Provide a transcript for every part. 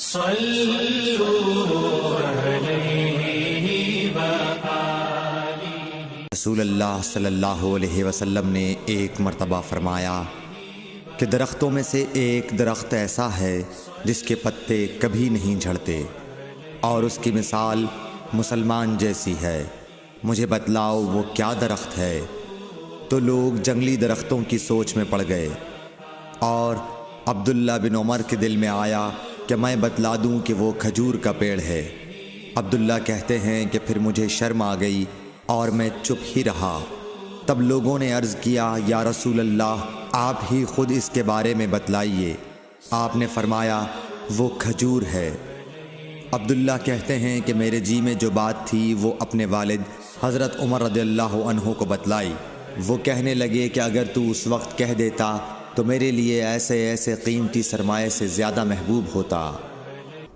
رسول اللہ صلی اللہ علیہ وسلم نے ایک مرتبہ فرمایا کہ درختوں میں سے ایک درخت ایسا ہے جس کے پتے کبھی نہیں جھڑتے اور اس کی مثال مسلمان جیسی ہے، مجھے بتلاؤ وہ کیا درخت ہے؟ تو لوگ جنگلی درختوں کی سوچ میں پڑ گئے، اور عبداللہ بن عمر کے دل میں آیا کہ میں بتلا دوں کہ وہ کھجور کا پیڑ ہے۔ عبداللہ کہتے ہیں کہ پھر مجھے شرم آ گئی اور میں چپ ہی رہا۔ تب لوگوں نے عرض کیا، یا رسول اللہ، آپ ہی خود اس کے بارے میں بتلائیے۔ آپ نے فرمایا، وہ کھجور ہے۔ عبداللہ کہتے ہیں کہ میرے جی میں جو بات تھی وہ اپنے والد حضرت عمر رضی اللہ عنہ کو بتلائی۔ وہ کہنے لگے کہ اگر تو اس وقت کہہ دیتا تو میرے لیے ایسے ایسے قیمتی سرمایے سے زیادہ محبوب ہوتا۔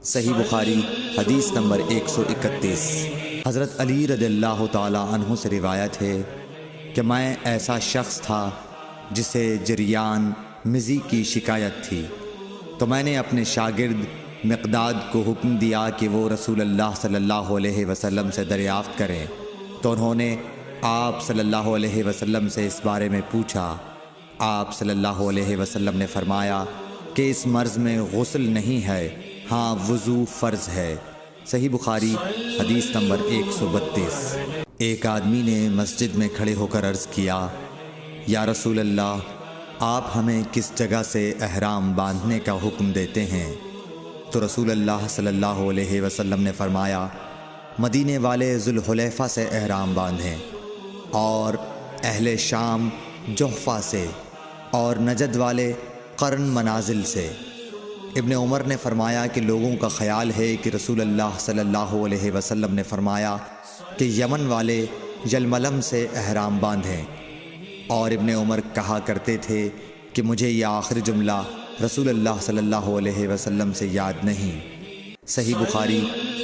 صحیح بخاری حدیث نمبر 131۔ حضرت علی رضی اللہ تعالی عنہ سے روایت ہے کہ میں ایسا شخص تھا جسے جریان مزی کی شکایت تھی، تو میں نے اپنے شاگرد مقداد کو حکم دیا کہ وہ رسول اللہ صلی اللہ علیہ وسلم سے دریافت کریں، تو انہوں نے آپ صلی اللہ علیہ وسلم سے اس بارے میں پوچھا۔ آپ صلی اللہ علیہ وسلم نے فرمایا کہ اس مرض میں غسل نہیں ہے، ہاں وضو فرض ہے۔ صحیح بخاری حدیث نمبر 132۔ ایک آدمی نے مسجد میں کھڑے ہو کر عرض کیا، یا رسول اللہ، آپ ہمیں کس جگہ سے احرام باندھنے کا حکم دیتے ہیں؟ تو رسول اللہ صلی اللہ علیہ وسلم نے فرمایا، مدینے والے ذوالحلیفہ سے احرام باندھیں، اور اہل شام جحفہ سے، اور نجد والے قرن منازل سے۔ ابن عمر نے فرمایا کہ لوگوں کا خیال ہے کہ رسول اللہ صلی اللہ علیہ وسلم نے فرمایا کہ یمن والے یلملم سے احرام باندھیں، اور ابن عمر کہا کرتے تھے کہ مجھے یہ آخری جملہ رسول اللہ صلی اللہ علیہ وسلم سے یاد نہیں۔ صحیح بخاری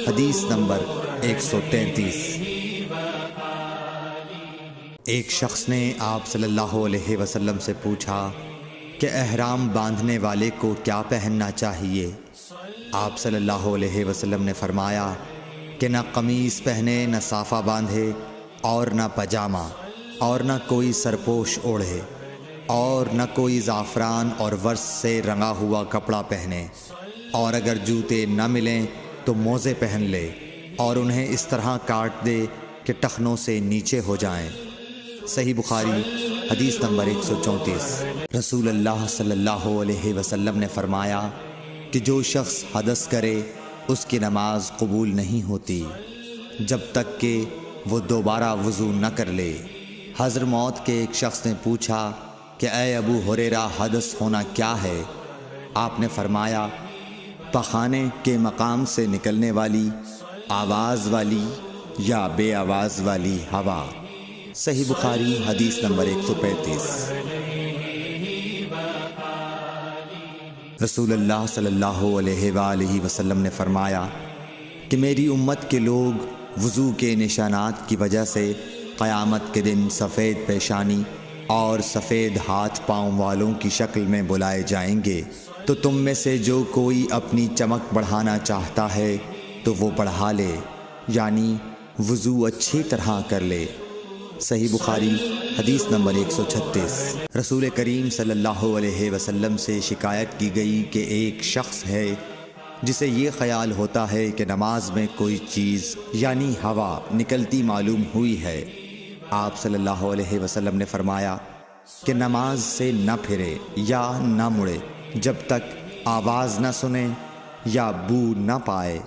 حدیث نمبر 133۔ ایک شخص نے آپ صلی اللہ علیہ وسلم سے پوچھا کہ احرام باندھنے والے کو کیا پہننا چاہیے؟ آپ صلی اللہ علیہ وسلم نے فرمایا کہ نہ قمیص پہنے، نہ صافہ باندھے، اور نہ پاجامہ، اور نہ کوئی سرپوش اوڑھے، اور نہ کوئی زعفران اور ورس سے رنگا ہوا کپڑا پہنے، اور اگر جوتے نہ ملیں تو موزے پہن لے، اور انہیں اس طرح کاٹ دے کہ ٹخنوں سے نیچے ہو جائیں۔ صحیح بخاری حدیث نمبر 134۔ رسول اللہ صلی اللہ علیہ وسلم نے فرمایا کہ جو شخص حدث کرے اس کی نماز قبول نہیں ہوتی جب تک کہ وہ دوبارہ وضو نہ کر لے۔ حضرموت کے ایک شخص نے پوچھا کہ اے ابو ہریرہ، حدث ہونا کیا ہے؟ آپ نے فرمایا، پخانے کے مقام سے نکلنے والی آواز والی یا بے آواز والی ہوا۔ صحیح بخاری حدیث نمبر 135۔ رسول اللہ صلی اللہ علیہ وآلہ وسلم نے فرمایا کہ میری امت کے لوگ وضو کے نشانات کی وجہ سے قیامت کے دن سفید پیشانی اور سفید ہاتھ پاؤں والوں کی شکل میں بلائے جائیں گے، تو تم میں سے جو کوئی اپنی چمک بڑھانا چاہتا ہے تو وہ بڑھا لے، یعنی وضو اچھی طرح کر لے۔ صحیح بخاری حدیث نمبر 136۔ رسول کریم صلی اللہ علیہ وسلم سے شکایت کی گئی کہ ایک شخص ہے جسے یہ خیال ہوتا ہے کہ نماز میں کوئی چیز یعنی ہوا نکلتی معلوم ہوئی ہے۔ آپ صلی اللہ علیہ وسلم نے فرمایا کہ نماز سے نہ پھرے یا نہ مڑے جب تک آواز نہ سنے یا بو نہ پائے۔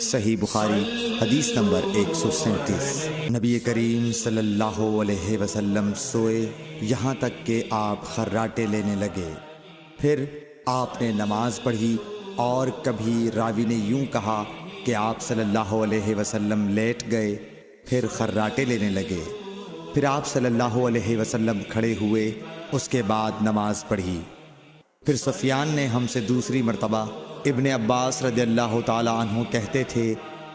صحیح بخاری حدیث نمبر 137۔ نبی کریم صلی اللہ علیہ وسلم سوئے یہاں تک کہ آپ خراٹے لینے لگے، پھر آپ نے نماز پڑھی، اور کبھی راوی نے یوں کہا کہ آپ صلی اللہ علیہ وسلم لیٹ گئے، پھر خراٹے لینے لگے، پھر آپ صلی اللہ علیہ وسلم کھڑے ہوئے، اس کے بعد نماز پڑھی۔ پھر سفیان نے ہم سے دوسری مرتبہ، ابن عباس رضی اللہ تعالی عنہ کہتے تھے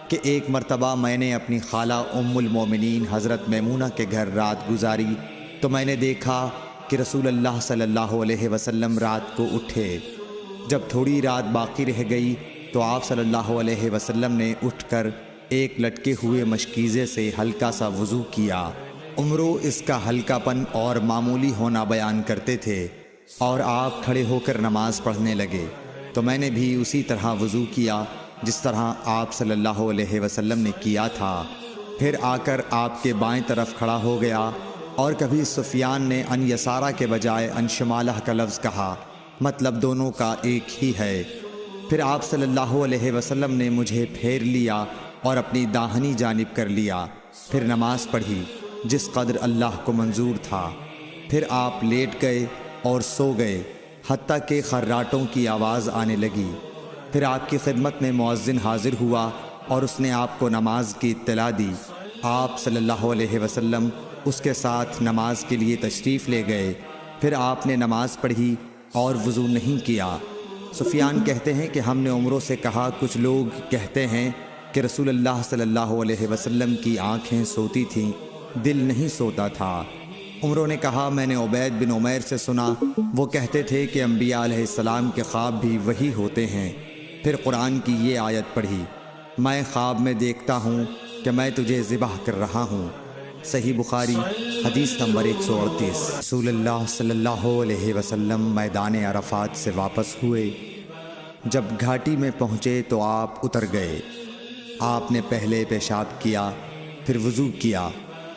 کہ ایک مرتبہ میں نے اپنی خالہ ام المومنین حضرت میمونہ کے گھر رات گزاری، تو میں نے دیکھا کہ رسول اللہ صلی اللہ علیہ وسلم رات کو اٹھے۔ جب تھوڑی رات باقی رہ گئی تو آپ صلی اللہ علیہ وسلم نے اٹھ کر ایک لٹکے ہوئے مشکیزے سے ہلکا سا وضو کیا۔ عمرو اس کا ہلکا پن اور معمولی ہونا بیان کرتے تھے اور آپ کھڑے ہو کر نماز پڑھنے لگے تو میں نے بھی اسی طرح وضو کیا جس طرح آپ صلی اللہ علیہ وسلم نے کیا تھا۔ پھر آ کر آپ کے بائیں طرف کھڑا ہو گیا اور کبھی سفیان نے ان یسارہ کے بجائے ان شمالہ کا لفظ کہا، مطلب دونوں کا ایک ہی ہے۔ پھر آپ صلی اللہ علیہ وسلم نے مجھے پھیر لیا اور اپنی داہنی جانب کر لیا، پھر نماز پڑھی جس قدر اللہ کو منظور تھا۔ پھر آپ لیٹ گئے اور سو گئے حتیٰ کہ خراٹوں کی آواز آنے لگی۔ پھر آپ کی خدمت میں مؤذن حاضر ہوا اور اس نے آپ کو نماز کی اطلاع دی۔ آپ صلی اللہ علیہ وسلم اس کے ساتھ نماز کے لیے تشریف لے گئے۔ پھر آپ نے نماز پڑھی اور وضو نہیں کیا۔ سفیان کہتے ہیں کہ ہم نے عمرو سے کہا، کچھ لوگ کہتے ہیں کہ رسول اللہ صلی اللہ علیہ وسلم کی آنکھیں سوتی تھیں، دل نہیں سوتا تھا۔ عمرو نے کہا، میں نے عبید بن عمیر سے سنا، وہ کہتے تھے کہ انبیاء علیہ السلام کے خواب بھی وہی ہوتے ہیں۔ پھر قرآن کی یہ آیت پڑھی، میں خواب میں دیکھتا ہوں کہ میں تجھے ذبح کر رہا ہوں۔ صحیح بخاری حدیث نمبر 138۔ رسول اللہ صلی اللہ علیہ وسلم میدان عرفات سے واپس ہوئے۔ جب گھاٹی میں پہنچے تو آپ اتر گئے۔ آپ نے پہلے پیشاب کیا، پھر وضو کیا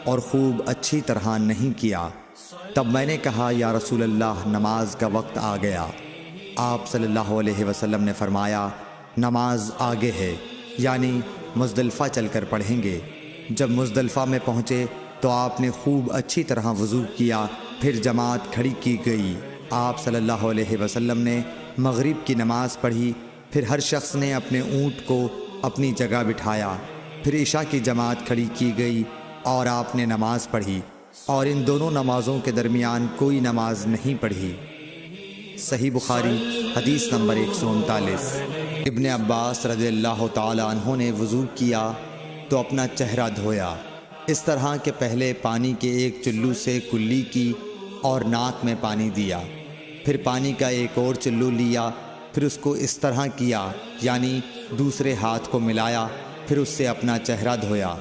اور خوب اچھی طرح نہیں کیا۔ تب میں نے کہا، یا رسول اللہ، نماز کا وقت آ گیا۔ آپ صلی اللہ علیہ وسلم نے فرمایا، نماز آگے ہے، یعنی مزدلفہ چل کر پڑھیں گے۔ جب مزدلفہ میں پہنچے تو آپ نے خوب اچھی طرح وضو کیا، پھر جماعت کھڑی کی گئی۔ آپ صلی اللہ علیہ وسلم نے مغرب کی نماز پڑھی، پھر ہر شخص نے اپنے اونٹ کو اپنی جگہ بٹھایا، پھر عشاء کی جماعت کھڑی کی گئی اور آپ نے نماز پڑھی، اور ان دونوں نمازوں کے درمیان کوئی نماز نہیں پڑھی۔ صحیح بخاری حدیث نمبر 139۔ ابن عباس رضی اللہ تعالی عنہ نے وضو کیا تو اپنا چہرہ دھویا، اس طرح کہ پہلے پانی کے ایک چلو سے کلی کی اور ناک میں پانی دیا، پھر پانی کا ایک اور چلو لیا، پھر اس کو اس طرح کیا، یعنی دوسرے ہاتھ کو ملایا، پھر اس سے اپنا چہرہ دھویا،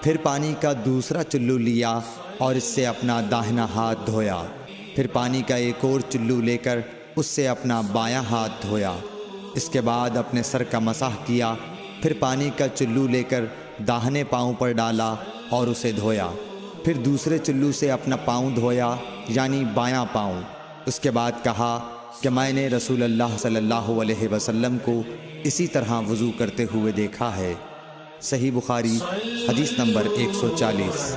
پھر پانی کا دوسرا چلو لیا اور اس سے اپنا داہنا ہاتھ دھویا، پھر پانی کا ایک اور چلو لے کر اس سے اپنا بایاں ہاتھ دھویا، اس کے بعد اپنے سر کا مسح کیا، پھر پانی کا چلو لے کر داہنے پاؤں پر ڈالا اور اسے دھویا، پھر دوسرے چلو سے اپنا پاؤں دھویا، یعنی بایاں پاؤں۔ اس کے بعد کہا کہ میں نے رسول اللہ صلی اللہ علیہ وسلم کو اسی طرح وضو کرتے ہوئے دیکھا ہے۔ صحیح بخاری حدیث نمبر 140۔